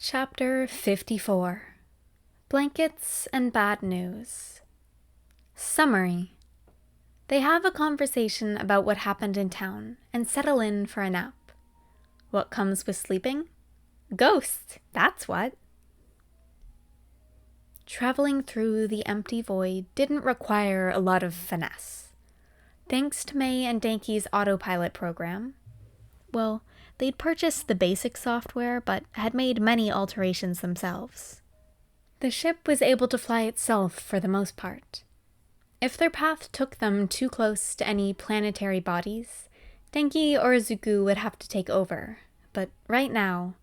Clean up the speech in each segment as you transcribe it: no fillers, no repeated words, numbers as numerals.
Chapter 54 Blankets and Bad News. Summary. They have a conversation about what happened in town and settle in for a nap. What comes with sleeping? Ghosts, that's what. Traveling through the empty void didn't require a lot of finesse. Thanks to Mei and Denki's autopilot program, well, they'd purchased the basic software but had made many alterations themselves. The ship was able to fly itself for the most part. If their path took them too close to any planetary bodies, Denki or Izuku would have to take over, but right now,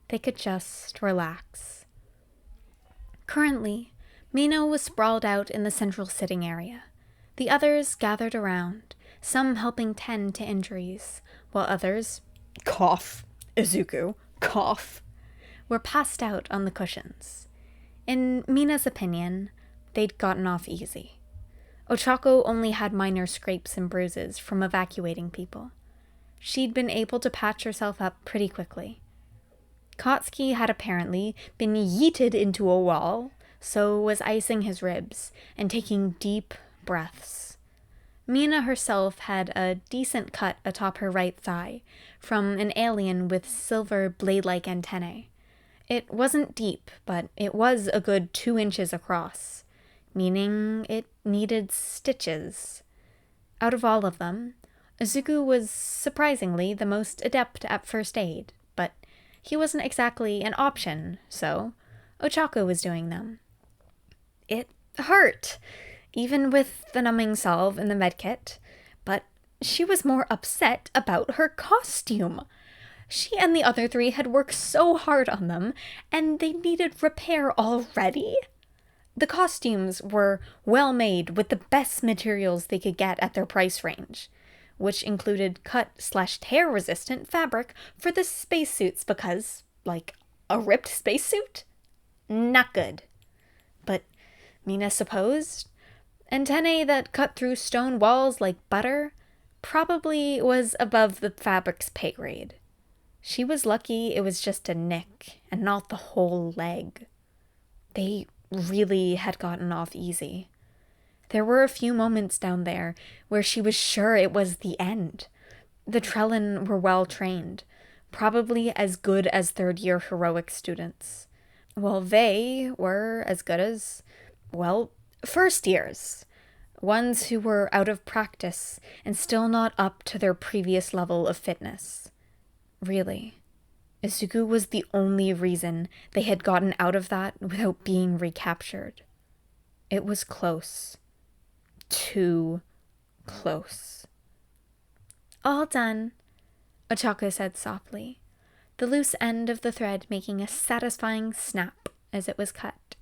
they could just relax. Currently, Mina was sprawled out in the central sitting area. The others gathered around, some helping tend to injuries, while others, cough, Izuku, cough, were passed out on the cushions. In Mina's opinion, they'd gotten off easy. Ochako only had minor scrapes and bruises from evacuating people. She'd been able to patch herself up pretty quickly. Katsuki had apparently been yeeted into a wall, so was icing his ribs and taking deep breaths. Mina herself had a decent cut atop her right thigh from an alien with silver blade-like antennae. It wasn't deep, but it was a good 2 inches across, meaning it needed stitches. Out of all of them, Izuku was surprisingly the most adept at first aid, but he wasn't exactly an option, so Ochako was doing them. It hurt, even with the numbing salve and the medkit, but she was more upset about her costume. She and the other 3 had worked so hard on them, and they needed repair already. The costumes were well made with the best materials they could get at their price range, which included cut/tear-resistant fabric for the spacesuits because, like, a ripped spacesuit? Not good. But Mina supposed antennae that cut through stone walls like butter probably was above the fabric's pay grade. She was lucky it was just a nick and not the whole leg. They really had gotten off easy. There were a few moments down there where she was sure it was the end. The Trellin were well trained, probably as good as third-year heroic students, while they were as good as, well, first years, ones who were out of practice and still not up to their previous level of fitness. Really, Izuku was the only reason they had gotten out of that without being recaptured. It was close. Too close. All done, Ochako said softly, the loose end of the thread making a satisfying snap as it was cut.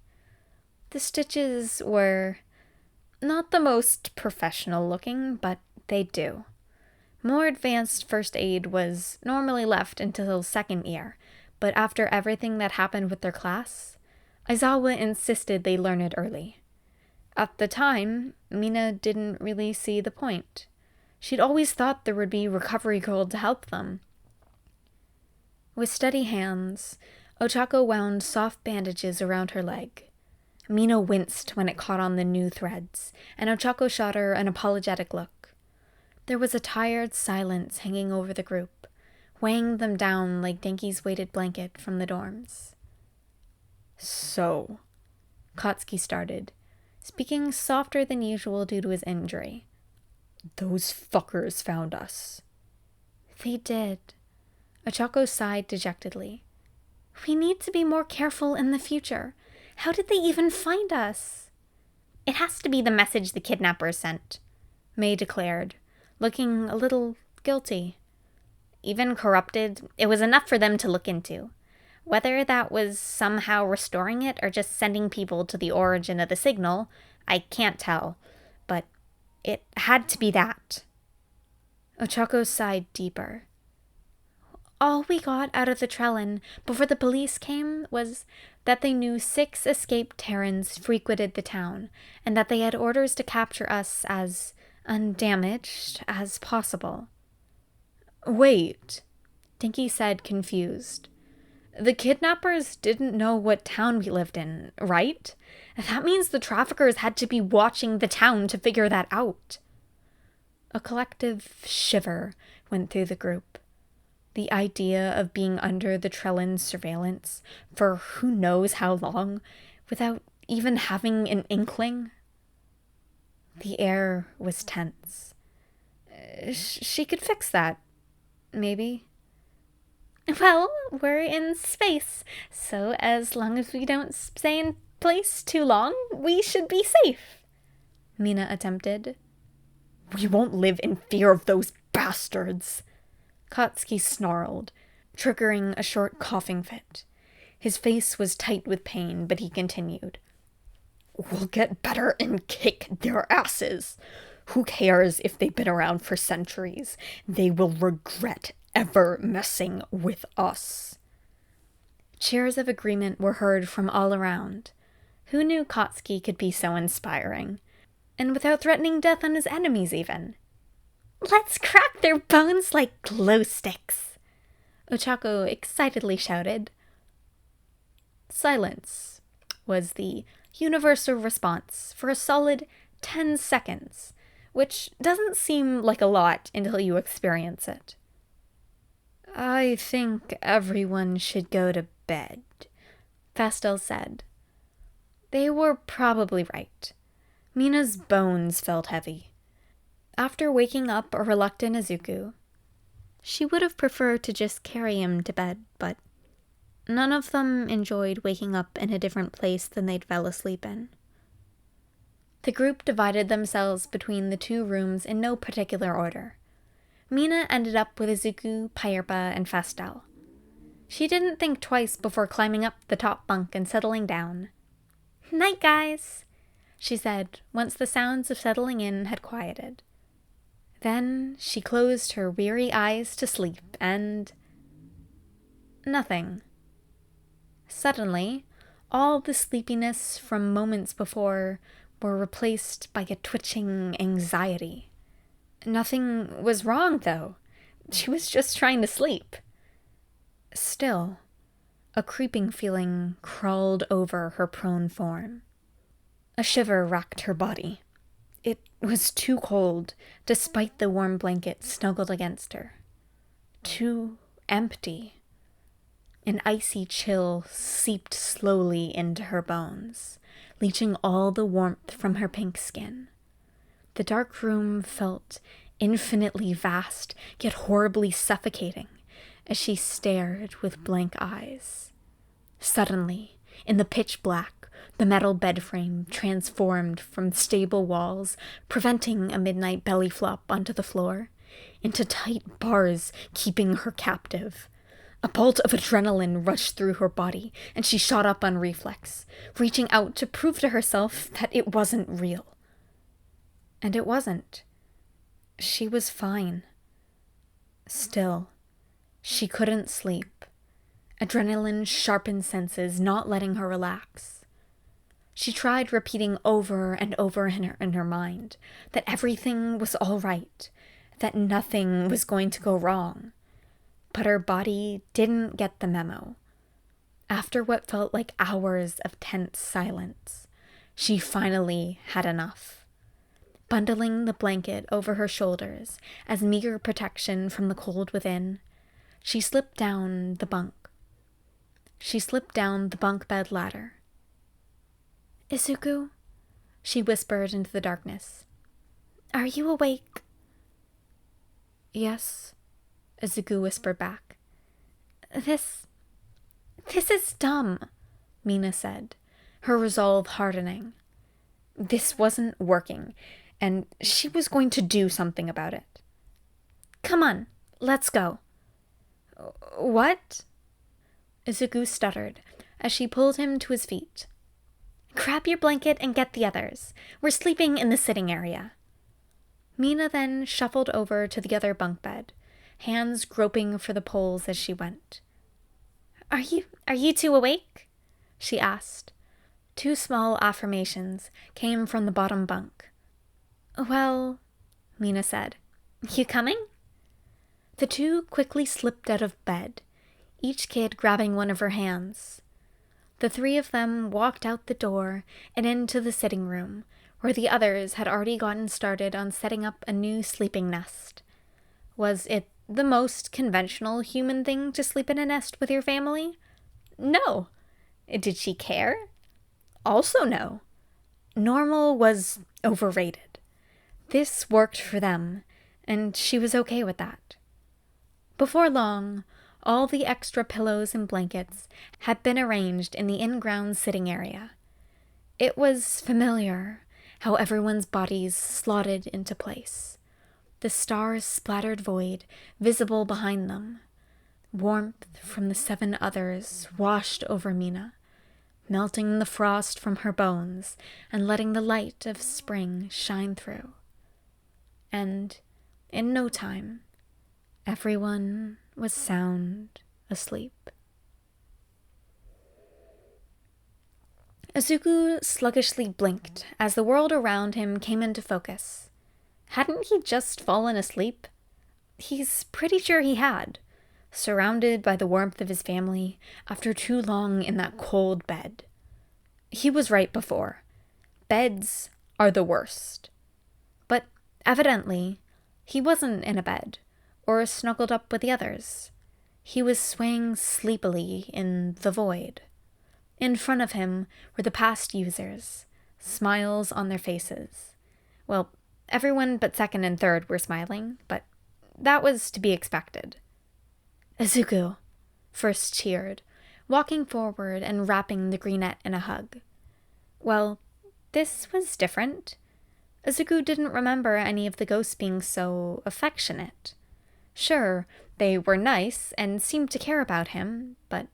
The stitches were not the most professional looking, but they'd do. More advanced first aid was normally left until second year, but after everything that happened with their class, Aizawa insisted they learn it early. At the time, Mina didn't really see the point. She'd always thought there would be Recovery Girl to help them. With steady hands, Ochako wound soft bandages around her leg. Mina winced when it caught on the new threads, and Ochako shot her an apologetic look. There was a tired silence hanging over the group, weighing them down like Denki's weighted blanket from the dorms. So, Katsuki started, speaking softer than usual due to his injury. Those fuckers found us. They did. Ochako sighed dejectedly. We need to be more careful in the future. How did they even find us? It has to be the message the kidnappers sent, Mei declared, looking a little guilty. Even corrupted, it was enough for them to look into. Whether that was somehow restoring it or just sending people to the origin of the signal, I can't tell, but it had to be that. Ochako sighed deeper. All we got out of the Trellin before the police came was that they knew 6 escaped Terrans frequented the town, and that they had orders to capture us as undamaged as possible. Wait, Denki said, confused. The kidnappers didn't know what town we lived in, right? That means the traffickers had to be watching the town to figure that out. A collective shiver went through the group. The idea of being under the Trellin's surveillance for who knows how long, without even having an inkling. The air was tense. She could fix that, maybe. Well, we're in space, so as long as we don't stay in place too long, we should be safe, Mina attempted. We won't live in fear of those bastards, Katsuki snarled, triggering a short coughing fit. His face was tight with pain, but he continued. We'll get better and kick their asses. Who cares if they've been around for centuries? They will regret ever messing with us. Cheers of agreement were heard from all around. Who knew Katsuki could be so inspiring? And without threatening death on his enemies, even. Let's crack their bones like glow sticks, Ochako excitedly shouted. Silence was the universal response for a solid 10 seconds, which doesn't seem like a lot until you experience it. I think everyone should go to bed, Fastel said. They were probably right. Mina's bones felt heavy. After waking up a reluctant Izuku, she would have preferred to just carry him to bed, but none of them enjoyed waking up in a different place than they'd fell asleep in. The group divided themselves between the two rooms in no particular order. Mina ended up with Izuku, Pyerpa, and Fastel. She didn't think twice before climbing up the top bunk and settling down. "Night, guys," she said once the sounds of settling in had quieted. Then she closed her weary eyes to sleep, and nothing. Suddenly, all the sleepiness from moments before were replaced by a twitching anxiety. Nothing was wrong, though. She was just trying to sleep. Still, a creeping feeling crawled over her prone form. A shiver racked her body. It was too cold, despite the warm blanket snuggled against her. Too empty. An icy chill seeped slowly into her bones, leaching all the warmth from her pink skin. The dark room felt infinitely vast, yet horribly suffocating, as she stared with blank eyes. Suddenly, in the pitch black, the metal bed frame transformed from stable walls, preventing a midnight belly flop onto the floor, into tight bars keeping her captive. A bolt of adrenaline rushed through her body, and she shot up on reflex, reaching out to prove to herself that it wasn't real. And it wasn't. She was fine. Still, she couldn't sleep. Adrenaline sharpened senses, not letting her relax. She tried repeating over and over in her mind that everything was all right, that nothing was going to go wrong. But her body didn't get the memo. After what felt like hours of tense silence, she finally had enough. Bundling the blanket over her shoulders as meager protection from the cold within, she slipped down the bunk. She slipped down the bunk bed ladder. "Izuku," she whispered into the darkness. "Are you awake?" "Yes," Izuku whispered back. This is dumb," Mina said, her resolve hardening. This wasn't working, and she was going to do something about it. "Come on, let's go." "What?" Izuku stuttered as she pulled him to his feet. "Grab your blanket and get the others. We're sleeping in the sitting area." Mina then shuffled over to the other bunk bed, hands groping for the poles as she went. Are you two awake?" she asked. Two small affirmations came from the bottom bunk. "Well," Mina said. "You coming?" The two quickly slipped out of bed, each kid grabbing one of her hands. The three of them walked out the door and into the sitting room, where the others had already gotten started on setting up a new sleeping nest. Was it the most conventional human thing to sleep in a nest with your family? No. Did she care? Also no. Normal was overrated. This worked for them, and she was okay with that. Before long, all the extra pillows and blankets had been arranged in the in-ground sitting area. It was familiar how everyone's bodies slotted into place, the stars-splattered void visible behind them. Warmth from the 7 others washed over Mina, melting the frost from her bones and letting the light of spring shine through. And in no time, everyone was sound asleep. Izuku sluggishly blinked as the world around him came into focus. Hadn't he just fallen asleep? He's pretty sure he had, surrounded by the warmth of his family after too long in that cold bed. He was right before. Beds are the worst. But evidently, he wasn't in a bed or snuggled up with the others. He was swaying sleepily in the void. In front of him were the past users, smiles on their faces. Well, everyone but second and third were smiling, but that was to be expected. Izuku first cheered, walking forward and wrapping the greenette in a hug. Well, this was different. Izuku didn't remember any of the ghosts being so affectionate. Sure, they were nice and seemed to care about him, but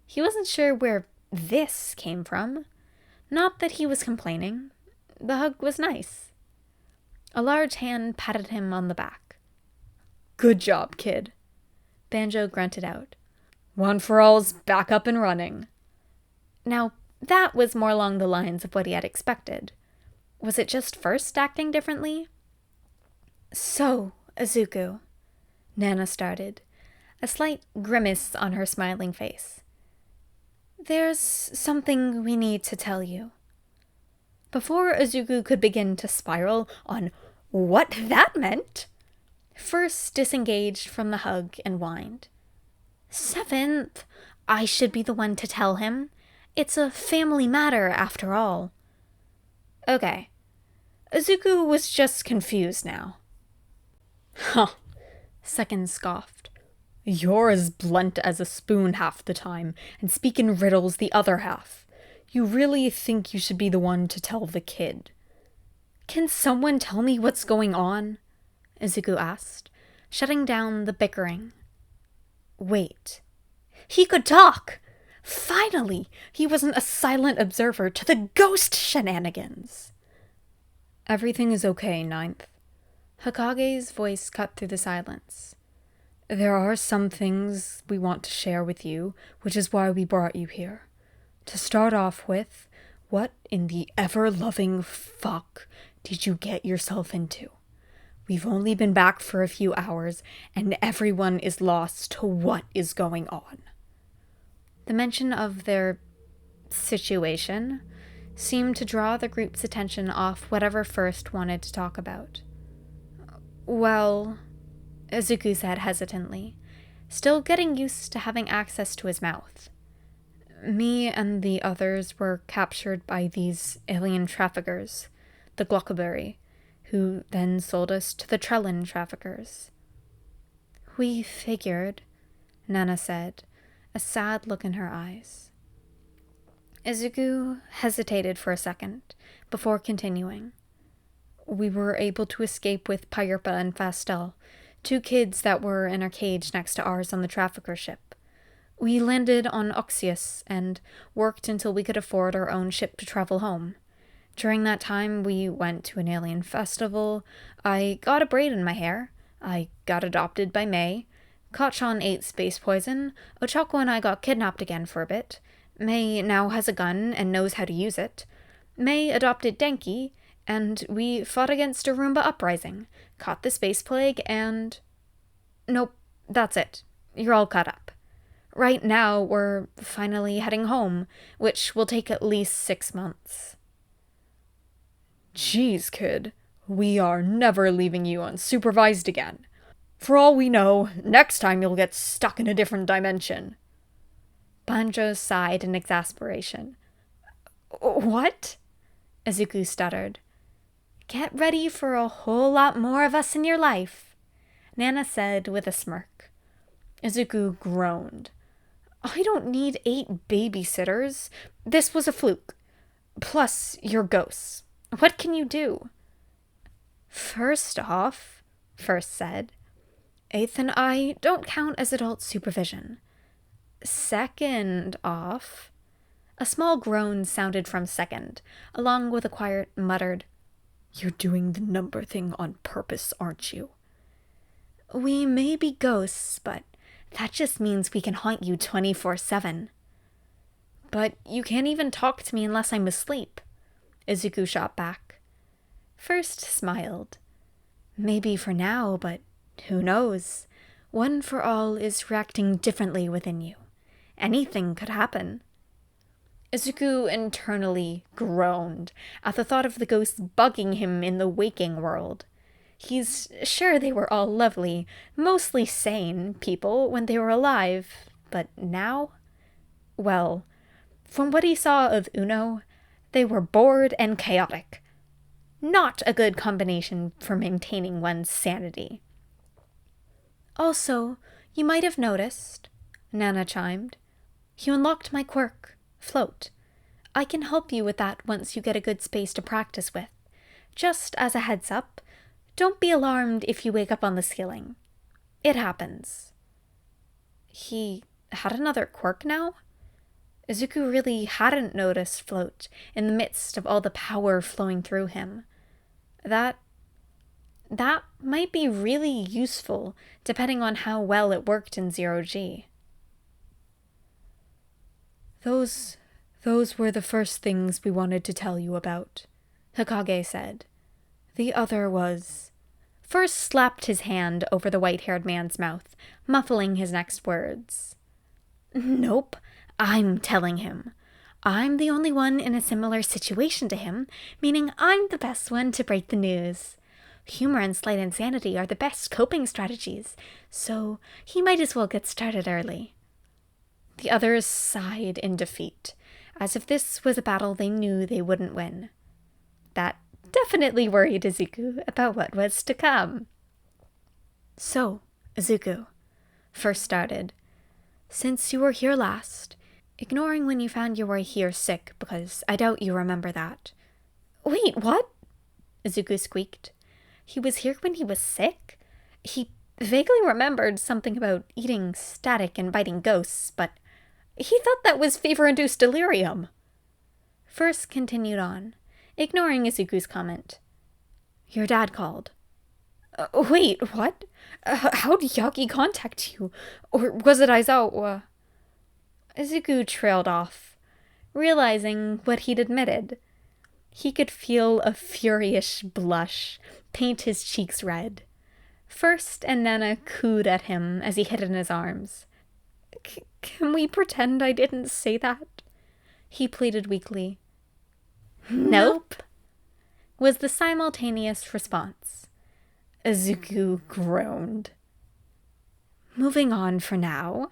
he wasn't sure where this came from. Not that he was complaining. The hug was nice. A large hand patted him on the back. "Good job, kid," Banjo grunted out. "One for all's back up and running." Now, that was more along the lines of what he had expected. Was it just first acting differently? "So, Izuku," Nana started, a slight grimace on her smiling face. "There's something we need to tell you." Before Izuku could begin to spiral on what that meant, first disengaged from the hug and whined. "Seventh, I should be the one to tell him. It's a family matter, after all." Okay. Izuku was just confused now. "Huh," Second scoffed. "You're as blunt as a spoon half the time, and speak in riddles the other half. You really think you should be the one to tell the kid?" "Can someone tell me what's going on?" Izuku asked, shutting down the bickering. Wait. He could talk! Finally, he wasn't a silent observer to the ghost shenanigans. "Everything is okay, Ninth." Hokage's voice cut through the silence. "There are some things we want to share with you, which is why we brought you here. To start off with, what in the ever-loving fuck did you get yourself into? We've only been back for a few hours, and everyone is lost to what is going on." The mention of their situation seemed to draw the group's attention off whatever first wanted to talk about. "Well," Izuku said hesitantly, still getting used to having access to his mouth. "Me and the others were captured by these alien traffickers, the Glockberry, who then sold us to the Trellin traffickers." "We figured," Nana said, a sad look in her eyes. Izuku hesitated for a second, before continuing. "We were able to escape with Pyerpa and Fastel, 2 kids that were in our cage next to ours on the trafficker ship. We landed on Oxius and worked until we could afford our own ship to travel home. During that time, we went to an alien festival. I got a braid in my hair. I got adopted by Mei. Kachan ate space poison. Ochako and I got kidnapped again for a bit. Mei now has a gun and knows how to use it. Mei adopted Denki, and we fought against a Roomba uprising, caught the space plague, and... Nope, that's it. You're all caught up. Right now, we're finally heading home, which will take at least 6 months. Jeez, kid. We are never leaving you unsupervised again. For all we know, next time you'll get stuck in a different dimension. Banjo sighed in exasperation. What? Izuku stuttered. Get ready for a whole lot more of us in your life, Nana said with a smirk. Izuku groaned. I don't need 8 babysitters. This was a fluke. Plus, you're ghosts. What can you do? First off, First said, Eighth and I don't count as adult supervision. Second off, a small groan sounded from Second, along with a quiet muttered, You're doing the number thing on purpose, aren't you? We may be ghosts, but that just means we can haunt you 24/7. But you can't even talk to me unless I'm asleep, Izuku shot back. First smiled. Maybe for now, but who knows? One for All is reacting differently within you. Anything could happen. Izuku internally groaned at the thought of the ghosts bugging him in the waking world. He's sure they were all lovely, mostly sane people when they were alive, but now? Well, from what he saw of Uno, they were bored and chaotic. Not a good combination for maintaining one's sanity. Also, you might have noticed, Nana chimed, you unlocked my quirk, Float. I can help you with that once you get a good space to practice with. Just as a heads up, don't be alarmed if you wake up on the ceiling. It happens. He had another quirk now? Izuku really hadn't noticed Float in the midst of all the power flowing through him. That might be really useful, depending on how well it worked in 0G. Those were the first things we wanted to tell you about, Hokage said. The other was... First slapped his hand over the white-haired man's mouth, muffling his next words. Nope, I'm telling him. I'm the only one in a similar situation to him, meaning I'm the best one to break the news. Humor and slight insanity are the best coping strategies, so he might as well get started early. The others sighed in defeat, as if this was a battle they knew they wouldn't win. That definitely worried Izuku about what was to come. So, Izuku, First started, since you were here last, ignoring when you found you were here sick, because I doubt you remember that. Wait, what? Izuku squeaked. He was here when he was sick? He vaguely remembered something about eating static and biting ghosts, but he thought that was fever-induced delirium. First continued on, ignoring Izuku's comment. Your dad called. Wait, what? How did Yagi contact you? Or was it Aizawa? Izuku trailed off, realizing what he'd admitted. He could feel a furious blush paint his cheeks red. First and Nana cooed at him as he hid in his arms. Can we pretend I didn't say that? He pleaded weakly. Nope, was the simultaneous response. Izuku groaned. Moving on for now,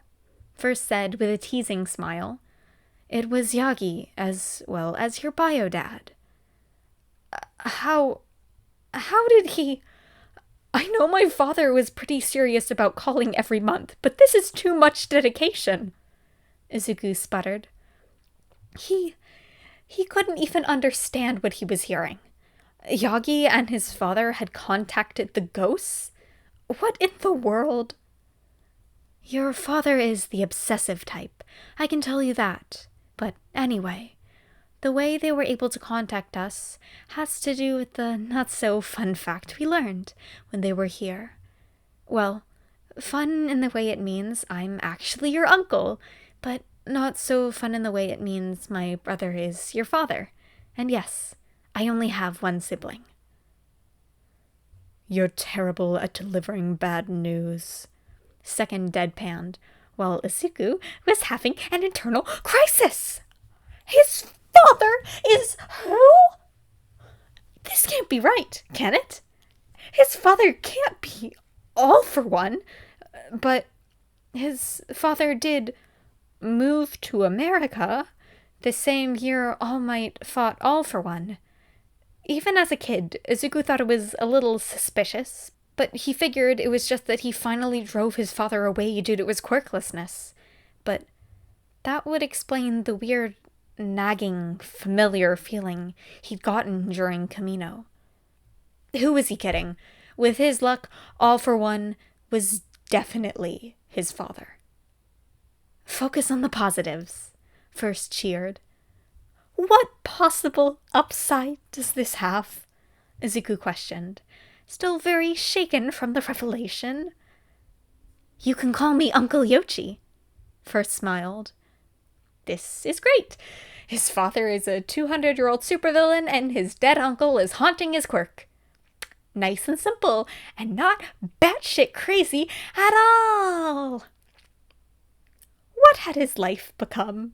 First said with a teasing smile. It was Yagi, as well as your bio dad. How did he... I know my father was pretty serious about calling every month, but this is too much dedication, Izuku sputtered. He couldn't even understand what he was hearing. Yagi and his father had contacted the ghosts? What in the world? Your father is the obsessive type, I can tell you that. But anyway, the way they were able to contact us has to do with the not-so-fun fact we learned when they were here. Well, fun in the way it means I'm actually your uncle, but not so fun in the way it means my brother is your father. And yes, I only have one sibling. You're terrible at delivering bad news, Second deadpanned, while Izuku was having an internal crisis. His father is who? This can't be right, can it? His father can't be All For One, but his father did move to America the same year All Might fought All For One. Even as a kid, Izuku thought it was a little suspicious, but he figured it was just that he finally drove his father away due to his quirklessness. But that would explain the weird, nagging, familiar feeling he'd gotten during Kamino. Who was he kidding? With his luck, All For One was definitely his father. Focus on the positives, First cheered. What possible upside does this have? Izuku questioned, still very shaken from the revelation. You can call me Uncle Yoshi, First smiled. This is great. His father is a 200-year-old supervillain and his dead uncle is haunting his quirk. Nice and simple, and not batshit crazy at all. What had his life become?